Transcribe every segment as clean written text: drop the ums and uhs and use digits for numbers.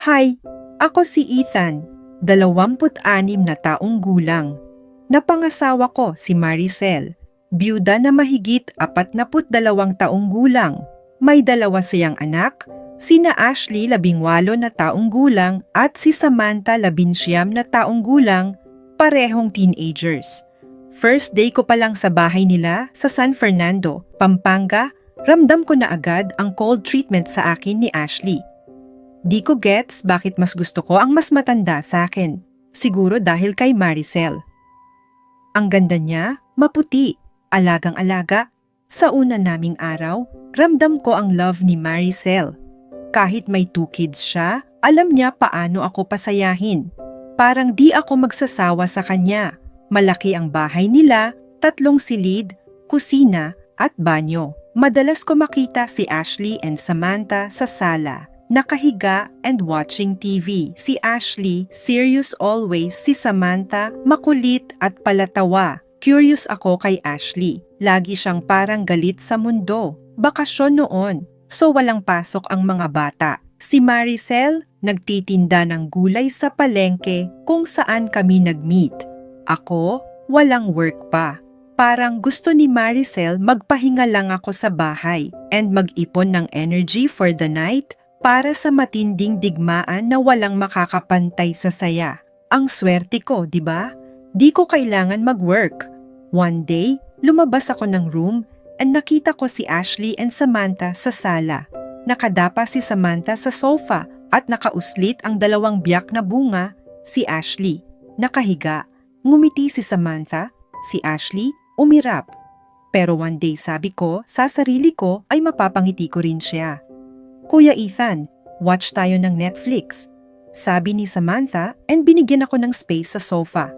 Hi, ako si Ethan, 26 na taong gulang. Napangasawa ko si Maricel, byuda na mahigit 42 taong gulang. May 2 siyang anak, sina Ashley 18 na taong gulang at si Samantha 19 na taong gulang, parehong teenagers. First day ko pa lang sa bahay nila sa San Fernando, Pampanga, ramdam ko na agad ang cold treatment sa akin ni Ashley. Di ko gets bakit mas gusto ko ang mas matanda sa akin. Siguro dahil kay Maricel. Ang ganda niya, maputi, alagang-alaga. Sa una naming araw, ramdam ko ang love ni Maricel. Kahit may 2 kids siya, alam niya paano ako pasayahin. Parang di ako magsasawa sa kanya. Malaki ang bahay nila, 3 silid, kusina at banyo. Madalas ko makita si Ashley and Samantha sa sala. Nakahiga and watching TV. Si Ashley, serious always. Si Samantha, makulit at palatawa. Curious ako kay Ashley. Lagi siyang parang galit sa mundo. Bakasyon noon, so walang pasok ang mga bata. Si Maricel, nagtitinda ng gulay sa palengke kung saan kami nag-meet. Ako, walang work pa. Parang gusto ni Maricel magpahinga lang ako sa bahay and mag-ipon ng energy for the night para sa matinding digmaan na walang makakapantay sa saya. Ang swerte ko, di ba? Di ko kailangan mag-work. One day, lumabas ako ng room and nakita ko si Ashley and Samantha sa sala. Nakadapa si Samantha sa sofa at nakauslit ang 2 biyak na bunga, si Ashley. Nakahiga, ngumiti si Samantha, si Ashley umirap. Pero one day sabi ko, sa sarili ko ay mapapangiti ko rin siya. Kuya Ethan, watch tayo ng Netflix. Sabi ni Samantha and binigyan ako ng space sa sofa.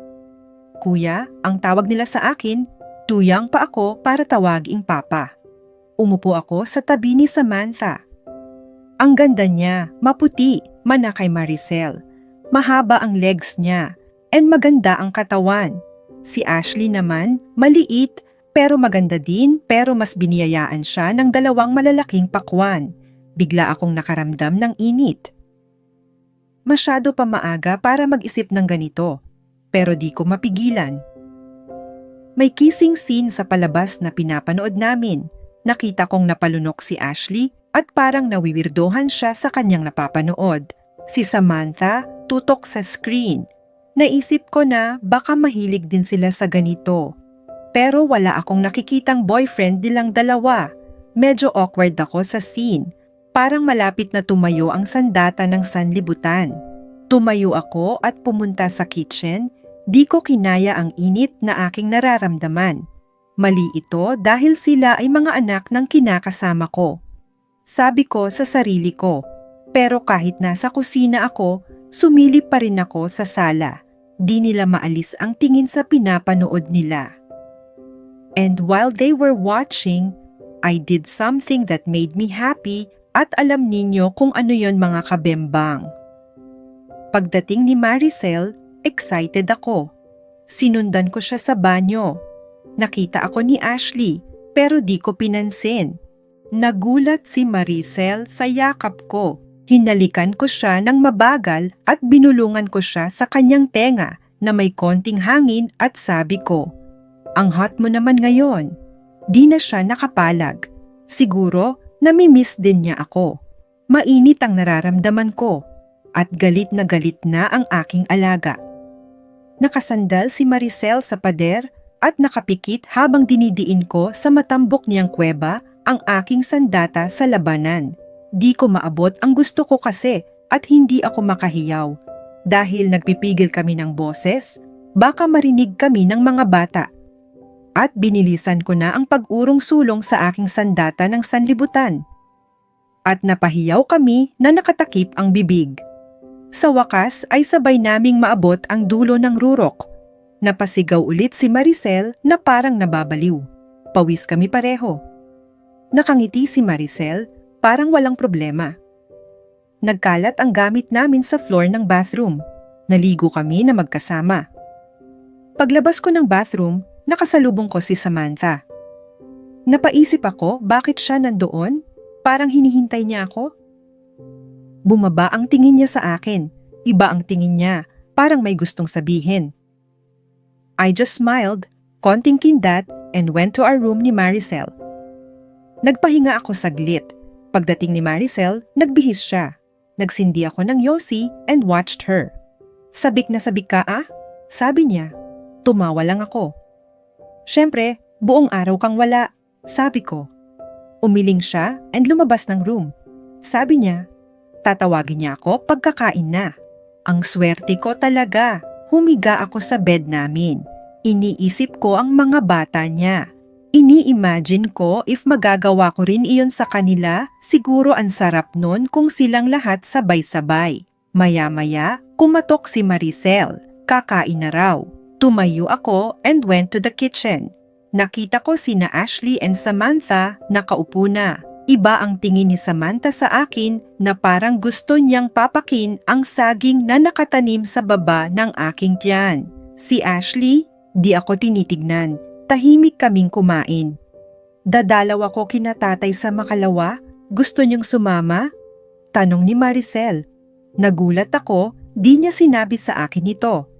Kuya, ang tawag nila sa akin, tuyang pa ako para tawaging papa. Umupo ako sa tabi ni Samantha. Ang ganda niya, maputi, mana kay Maricel. Mahaba ang legs niya and maganda ang katawan. Si Ashley naman, maliit pero maganda din pero mas biniyayaan siya ng 2 malalaking pakwan. Bigla akong nakaramdam ng init. Masyado pa maaga para mag-isip ng ganito, pero di ko mapigilan. May kissing scene sa palabas na pinapanood namin. Nakita kong napalunok si Ashley at parang nawiwirdohan siya sa kanyang napapanood. Si Samantha tutok sa screen. Naisip ko na baka mahilig din sila sa ganito. Pero wala akong nakikitang boyfriend nilang 2. Medyo awkward ako sa scene. Parang malapit na tumayo ang sandata ng sanlibutan. Tumayo ako at pumunta sa kitchen, di ko kinaya ang init na aking nararamdaman. Mali ito dahil sila ay mga anak ng kinakasama ko. Sabi ko sa sarili ko, pero kahit nasa kusina ako, sumilip pa rin ako sa sala. Di nila maalis ang tingin sa pinapanood nila. And while they were watching, I did something that made me happy. At alam ninyo kung ano yon mga kabembang. Pagdating ni Maricel, excited ako. Sinundan ko siya sa banyo. Nakita ako ni Ashley, pero di ko pinansin. Nagulat si Maricel sa yakap ko. Hinalikan ko siya ng mabagal at binulungan ko siya sa kanyang tenga na may konting hangin at sabi ko, "Ang hot mo naman ngayon." Di na siya nakapalag. Siguro, namimiss din niya ako. Mainit ang nararamdaman ko at galit na ang aking alaga. Nakasandal si Maricel sa pader at nakapikit habang dinidiin ko sa matambok niyang kuweba ang aking sandata sa labanan. Di ko maabot ang gusto ko kasi at hindi ako makahiyaw. Dahil nagpipigil kami ng boses, baka marinig kami ng mga bata. At binilisan ko na ang pag-urong sulong sa aking sandata ng sanlibutan. At napahiyaw kami na nakatakip ang bibig. Sa wakas ay sabay naming maabot ang dulo ng rurok. Napasigaw ulit si Maricel na parang nababaliw. Pawis kami pareho. Nakangiti si Maricel, parang walang problema. Nagkalat ang gamit namin sa floor ng bathroom. Naligo kami na magkasama. Paglabas ko ng bathroom, nakasalubong ko si Samantha. Napaisip ako bakit siya nandoon? Parang hinihintay niya ako. Bumaba ang tingin niya sa akin. Iba ang tingin niya, parang may gustong sabihin. I just smiled, konting kindat, and went to our room ni Maricel. Nagpahinga ako saglit. Pagdating ni Maricel, nagbihis siya. Nagsindi ako ng yosi and watched her. Sabik na sabik ka ah? Sabi niya. Tumawa lang ako. Siyempre, buong araw kang wala, sabi ko. Umiling siya and lumabas ng room. Sabi niya, tatawagin niya ako pagkakain na. Ang swerte ko talaga. Humiga ako sa bed namin. Iniisip ko ang mga bata niya. Ini-imagine ko if magagawa ko rin iyon sa kanila, siguro ang sarap nun kung silang lahat sabay-sabay. Maya-maya, kumatok si Maricel. Kakain na raw. Tumayo ako and went to the kitchen. Nakita ko sina Ashley and Samantha nakaupo na. Iba ang tingin ni Samantha sa akin na parang gusto niyang papakin ang saging na nakatanim sa baba ng aking tiyan. Si Ashley, di ako tinitignan. Tahimik kaming kumain. Dadalaw ako kina tatay sa Makalawa? Gusto niyong sumama? Tanong ni Maricel. Nagulat ako, di niya sinabi sa akin ito.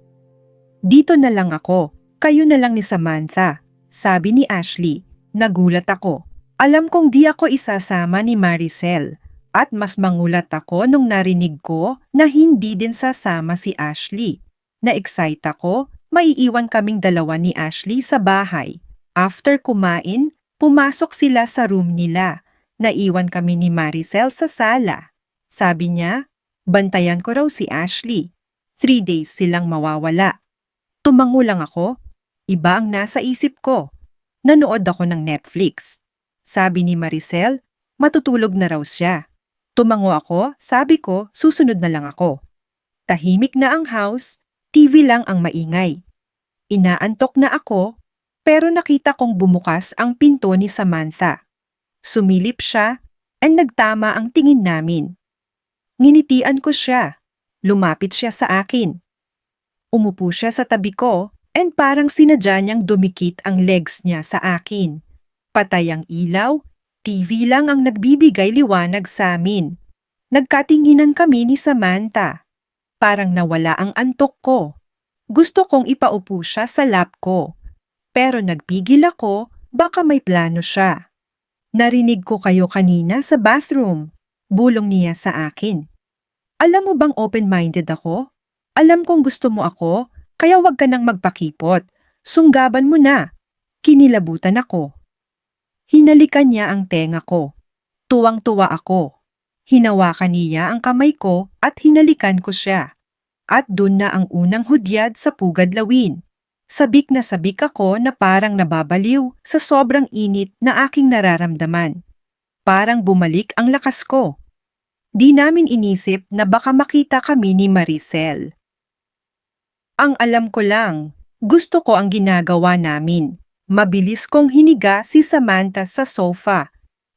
Dito na lang ako, kayo na lang ni Samantha, sabi ni Ashley. Nagulat ako. Alam kong di ako isasama ni Maricel. At mas mangulat ako nung narinig ko na hindi din sasama si Ashley. Na-excite ako. Maiiwan kaming dalawa ni Ashley sa bahay. After kumain, pumasok sila sa room nila. Naiwan kami ni Maricel sa sala. Sabi niya, bantayan ko raw si Ashley. 3 days silang mawawala. Tumango lang ako. Iba ang nasa isip ko. Nanood ako ng Netflix. Sabi ni Maricel, matutulog na raw siya. Tumango ako, sabi ko, susunod na lang ako. Tahimik na ang house, TV lang ang maingay. Inaantok na ako, pero nakita kong bumukas ang pinto ni Samantha. Sumilip siya, and nagtama ang tingin namin. Nginitian ko siya. Lumapit siya sa akin. Umupo siya sa tabi ko, and parang sinadya niyang dumikit ang legs niya sa akin. Patay ang ilaw, TV lang ang nagbibigay liwanag sa amin. Nagkatinginan kami ni Samantha. Parang nawala ang antok ko. Gusto kong ipaupo siya sa lap ko. Pero nagpigil ako, baka may plano siya. Narinig ko kayo kanina sa bathroom. Bulong niya sa akin. Alam mo bang open-minded ako? Alam kong gusto mo ako, kaya wag ka nang magpakipot. Sunggaban mo na. Kinilabutan ako. Hinalikan niya ang tenga ko. Tuwang-tuwa ako. Hinawakan niya ang kamay ko at hinalikan ko siya. At dun na ang unang hudyat sa pugad lawin. Sabik na sabik ako na parang nababaliw sa sobrang init na aking nararamdaman. Parang bumalik ang lakas ko. Di namin inisip na baka makita kami ni Maricel. Ang alam ko lang, gusto ko ang ginagawa namin. Mabilis kong hiniga si Samantha sa sofa.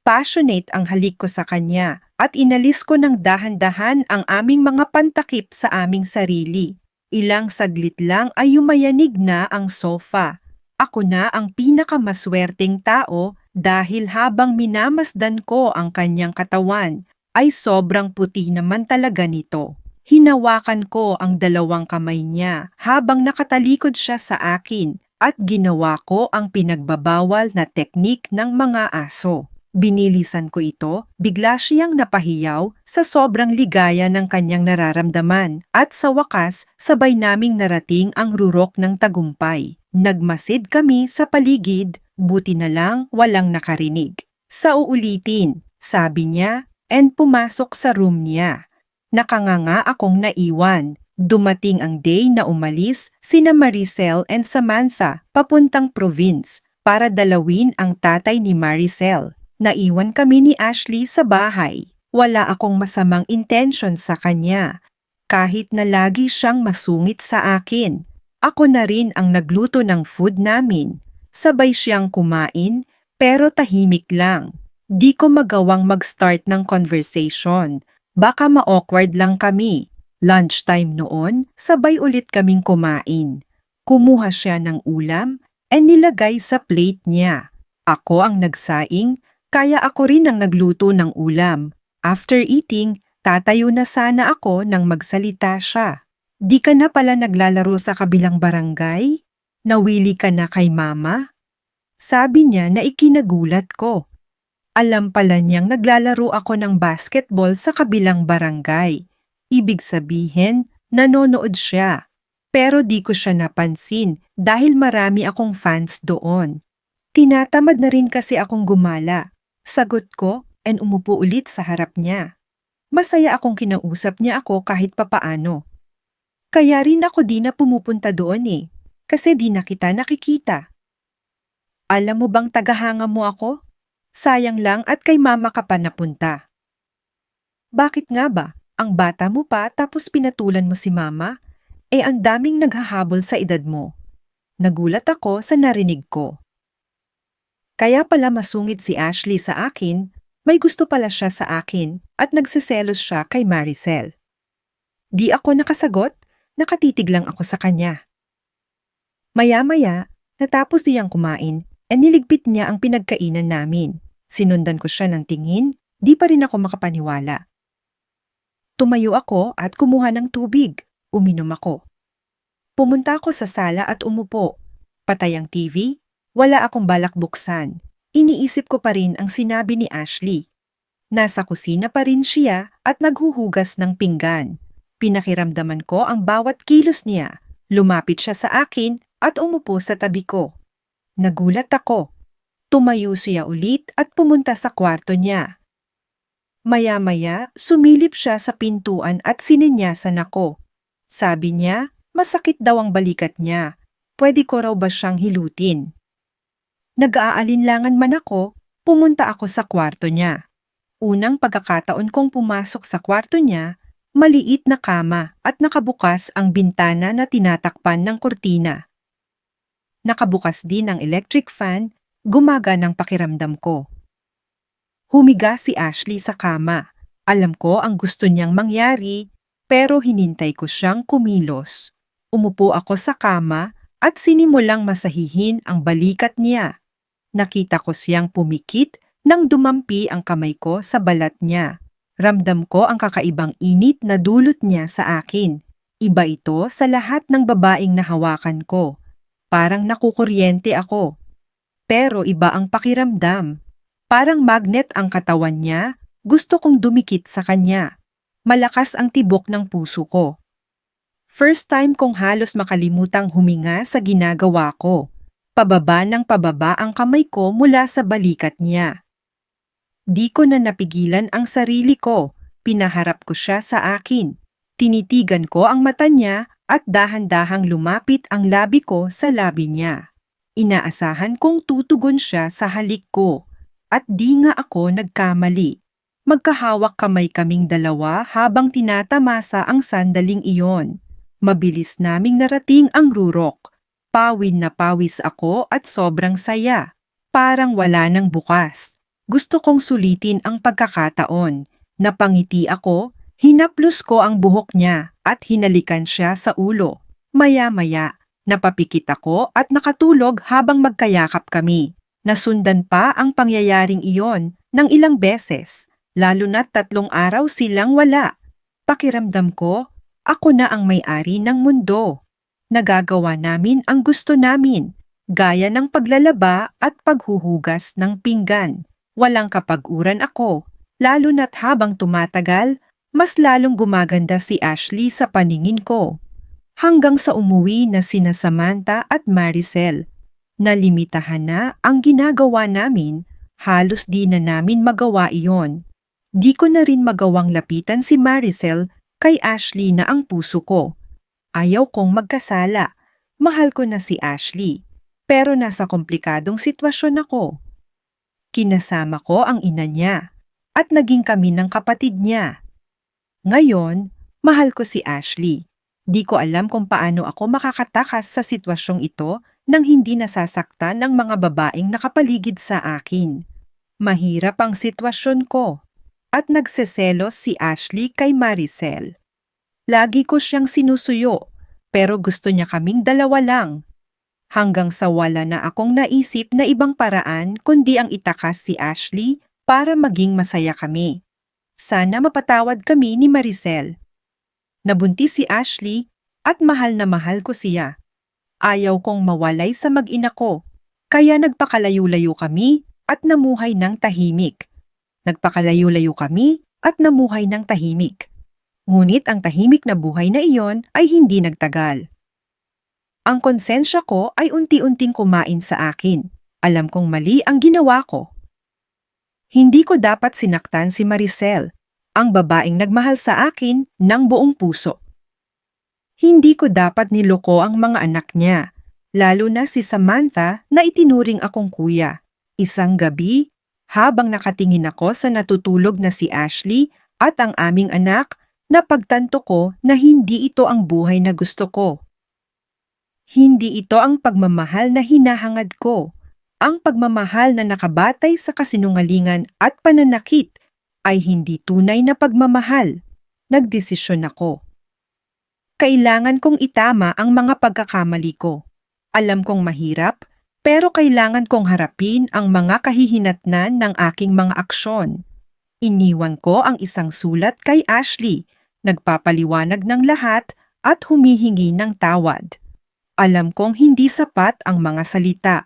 Passionate ang halik ko sa kanya at inalis ko ng dahan-dahan ang aming mga pantakip sa aming sarili. Ilang saglit lang ay yumayanig na ang sofa. Ako na ang pinakamaswerteng tao dahil habang minamasdan ko ang kanyang katawan, ay sobrang puti naman talaga nito. Hinawakan ko ang 2 kamay niya habang nakatalikod siya sa akin at ginawa ko ang pinagbabawal na teknik ng mga aso. Binilisan ko ito, bigla siyang napahiyaw sa sobrang ligaya ng kanyang nararamdaman at sa wakas sabay naming narating ang rurok ng tagumpay. Nagmasid kami sa paligid, buti na lang walang nakarinig. Sa uulitin, sabi niya, and pumasok sa room niya. Nakanganga akong naiwan. Dumating ang day na umalis sina Maricel and Samantha papuntang province para dalawin ang tatay ni Maricel. Naiwan kami ni Ashley sa bahay. Wala akong masamang intention sa kanya. Kahit na lagi siyang masungit sa akin. Ako na rin ang nagluto ng food namin. Sabay siyang kumain, pero tahimik lang. Di ko magawang mag-start ng conversation. Baka ma-awkward lang kami. Lunchtime noon, sabay ulit kaming kumain. Kumuha siya ng ulam and nilagay sa plate niya. Ako ang nagsaing, kaya ako rin ang nagluto ng ulam. After eating, Tatayo na sana ako nang magsalita siya. Di ka na pala naglalaro sa kabilang barangay? Nawili ka na kay mama? Sabi niya na ikinagulat ko. Alam pala niyang naglalaro ako ng basketball sa kabilang barangay. Ibig sabihin, nanonood siya. Pero di ko siya napansin dahil marami akong fans doon. Tinatamad na rin kasi akong gumala. Sagot ko and umupo ulit sa harap niya. Masaya akong kinausap niya ako kahit papaano. Kaya rin ako di na pumupunta doon kasi di na kita nakikita. Alam mo bang tagahanga mo ako? Sayang lang at kay mama ka pa napunta. Bakit nga ba? Ang bata mo pa tapos pinatulan mo si mama? Ang daming naghahabol sa edad mo. Nagulat ako sa narinig ko. Kaya pala masungit si Ashley sa akin, may gusto pala siya sa akin at nagsiselos siya kay Maricel. Di ako nakasagot, nakatitig lang ako sa kanya. Maya-maya, natapos niyang kumain niligpit niya ang pinagkainan namin. Sinundan ko siya ng tingin, di pa rin ako makapaniwala. Tumayo ako at kumuha ng tubig. Uminom ako. Pumunta ako sa sala at umupo. Patay ang TV, wala akong balak buksan. Iniisip ko pa rin ang sinabi ni Ashley. Nasa kusina pa rin siya at naghuhugas ng pinggan. Pinakiramdaman ko ang bawat kilos niya. Lumapit siya sa akin at umupo sa tabi ko. Nagulat ako. Tumayo siya ulit at pumunta sa kwarto niya. Maya-maya, sumilip siya sa pintuan at sininyasan ako. Sabi niya, masakit daw ang balikat niya. Pwede ko raw ba siyang hilutin? Nag-aalinlangan man ako, pumunta ako sa kwarto niya. Unang pagkakataon kong pumasok sa kwarto niya, maliit na kama at nakabukas ang bintana na tinatakpan ng kurtina. Nakabukas din ang electric fan, gumaganang pakiramdam ko. Humiga si Ashley sa kama. Alam ko ang gusto niyang mangyari, pero hinintay ko siyang kumilos. Umupo ako sa kama at sinimulang masahihin ang balikat niya. Nakita ko siyang pumikit nang dumampi ang kamay ko sa balat niya. Ramdam ko ang kakaibang init na dulot niya sa akin. Iba ito sa lahat ng babaeng nahawakan ko. Parang nakukuryente ako. Pero iba ang pakiramdam. Parang magnet ang katawan niya, gusto kong dumikit sa kanya. Malakas ang tibok ng puso ko. First time kong halos makalimutang huminga sa ginagawa ko. Pababa ng pababa ang kamay ko mula sa balikat niya. Di ko na napigilan ang sarili ko. Pinaharap ko siya sa akin. Tinitigan ko ang mata niya at dahan-dahang lumapit ang labi ko sa labi niya. Inaasahan kong tutugon siya sa halik ko. At di nga ako nagkamali. Magkahawak kamay kaming dalawa habang tinatamasa ang sandaling iyon. Mabilis naming narating ang rurok. Pawid na pawis ako at sobrang saya. Parang wala nang bukas. Gusto kong sulitin ang pagkakataon. Napangiti ako, hinaplos ko ang buhok niya at hinalikan siya sa ulo. Maya-maya, napapikit ako at nakatulog habang magkayakap kami. Nasundan pa ang pangyayaring iyon ng ilang beses, lalo na't 3 araw silang wala. Pakiramdam ko, ako na ang may-ari ng mundo. Nagagawa namin ang gusto namin, gaya ng paglalaba at paghuhugas ng pinggan. Walang kapag-uran ako, lalo na't habang tumatagal, mas lalong gumaganda si Ashley sa paningin ko. Hanggang sa umuwi na sina Samantha at Maricel. Nalimitahan na ang ginagawa namin, halos di na namin magawa iyon. Di ko na rin magawang lapitan si Maricel kay Ashley na ang puso ko. Ayaw kong magkasala. Mahal ko na si Ashley, pero nasa komplikadong sitwasyon ako. Kinasama ko ang ina niya at naging kami ng kapatid niya. Ngayon, mahal ko si Ashley. Di ko alam kung paano ako makakatakas sa sitwasyong ito nang hindi nasasaktan ng mga babaeng nakapaligid sa akin. Mahirap ang sitwasyon ko at nagseselos si Ashley kay Maricel. Lagi ko siyang sinusuyo, pero gusto niya kaming dalawa lang. Hanggang sa wala na akong naisip na ibang paraan kundi ang itakas si Ashley para maging masaya kami. Sana mapatawad kami ni Maricel. Nabuntis si Ashley at mahal na mahal ko siya. Ayaw kong mawalay sa mag-ina ko, kaya nagpakalayo-layo kami at namuhay ng tahimik. Nagpakalayo-layo kami at namuhay ng tahimik. Ngunit ang tahimik na buhay na iyon ay hindi nagtagal. Ang konsensya ko ay unti-unting kumain sa akin. Alam kong mali ang ginawa ko. Hindi ko dapat sinaktan si Maricel, ang babaeng nagmahal sa akin ng buong puso. Hindi ko dapat niloko ang mga anak niya, lalo na si Samantha na itinuring akong kuya. Isang gabi, habang nakatingin ako sa natutulog na si Ashley at ang aming anak, napagtanto ko na hindi ito ang buhay na gusto ko. Hindi ito ang pagmamahal na hinahangad ko. Ang pagmamahal na nakabatay sa kasinungalingan at pananakit ay hindi tunay na pagmamahal. Nagdesisyon ako. Kailangan kong itama ang mga pagkakamali ko. Alam kong mahirap, pero kailangan kong harapin ang mga kahihinatnan ng aking mga aksyon. Iniwan ko ang isang sulat kay Ashley, nagpapaliwanag ng lahat at humihingi ng tawad. Alam kong hindi sapat ang mga salita,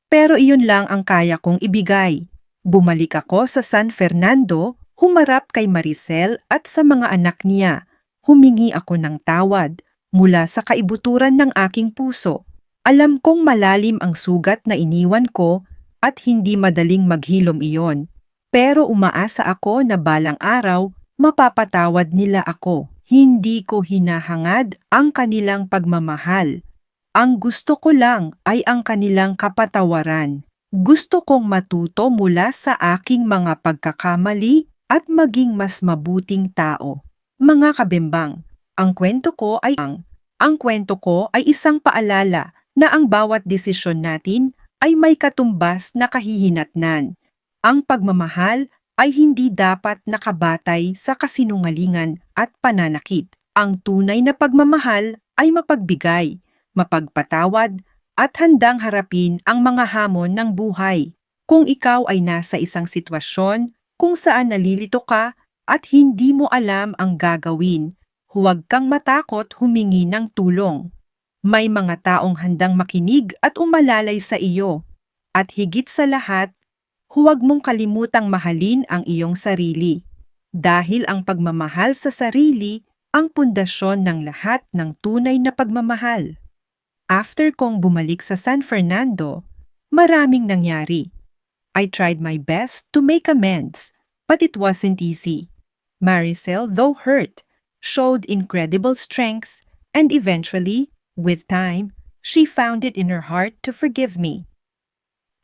pero iyon lang ang kaya kong ibigay. Bumalik ako sa San Fernando, humarap kay Maricel at sa mga anak niya. Humingi ako ng tawad mula sa kaibuturan ng aking puso. Alam kong malalim ang sugat na iniwan ko at hindi madaling maghilom iyon. Pero umaasa ako na balang araw, mapapatawad nila ako. Hindi ko hinahangad ang kanilang pagmamahal. Ang gusto ko lang ay ang kanilang kapatawaran. Gusto kong matuto mula sa aking mga pagkakamali at maging mas mabuting tao. Mga kabimbang, ang kwento ko ay isang paalala na ang bawat desisyon natin ay may katumbas na kahihinatnan. Ang pagmamahal ay hindi dapat nakabatay sa kasinungalingan at pananakit. Ang tunay na pagmamahal ay mapagbigay, mapagpatawad at handang harapin ang mga hamon ng buhay. Kung ikaw ay nasa isang sitwasyon kung saan nalilito ka at hindi mo alam ang gagawin, huwag kang matakot humingi ng tulong. May mga taong handang makinig at umalalay sa iyo. At higit sa lahat, huwag mong kalimutang mahalin ang iyong sarili. Dahil ang pagmamahal sa sarili ang pundasyon ng lahat ng tunay na pagmamahal. After kong bumalik sa San Fernando, maraming nangyari. I tried my best to make amends, but it wasn't easy. Maricel, though hurt, showed incredible strength, and eventually, with time, she found it in her heart to forgive me.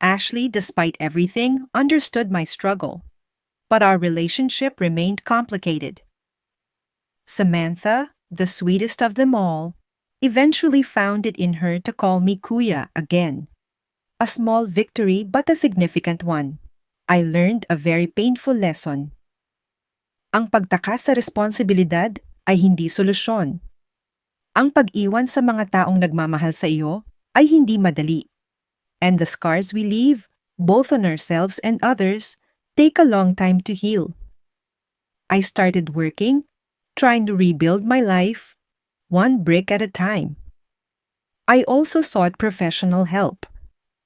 Ashley, despite everything, understood my struggle, but our relationship remained complicated. Samantha, the sweetest of them all, eventually found it in her to call me Kuya again. A small victory but a significant one. I learned a very painful lesson. Ang pagtakas sa responsibilidad ay hindi solusyon. Ang pag-iwan sa mga taong nagmamahal sa iyo ay hindi madali. And the scars we leave, both on ourselves and others, take a long time to heal. I started working, trying to rebuild my life, one brick at a time. I also sought professional help,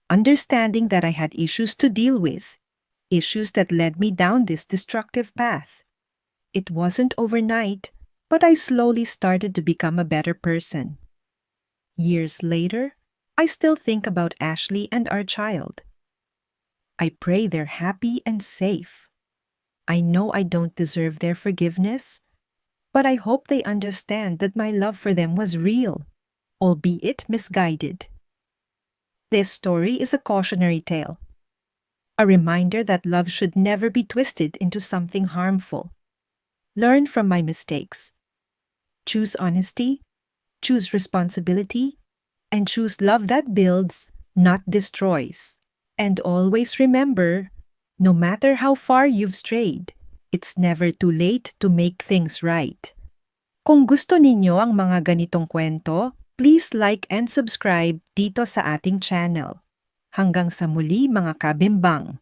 understanding that I had issues to deal with, issues that led me down this destructive path. It wasn't overnight, but I slowly started to become a better person. Years later, I still think about Ashley and our child. I pray they're happy and safe. I know I don't deserve their forgiveness, but I hope they understand that my love for them was real, albeit misguided. This story is a cautionary tale, a reminder that love should never be twisted into something harmful. Learn from my mistakes. Choose honesty, choose responsibility, and choose love that builds, not destroys. And always remember, no matter how far you've strayed, it's never too late to make things right. Kung gusto ninyo ang mga ganitong kwento, please like and subscribe dito sa ating channel. Hanggang sa muli mga kabimbang!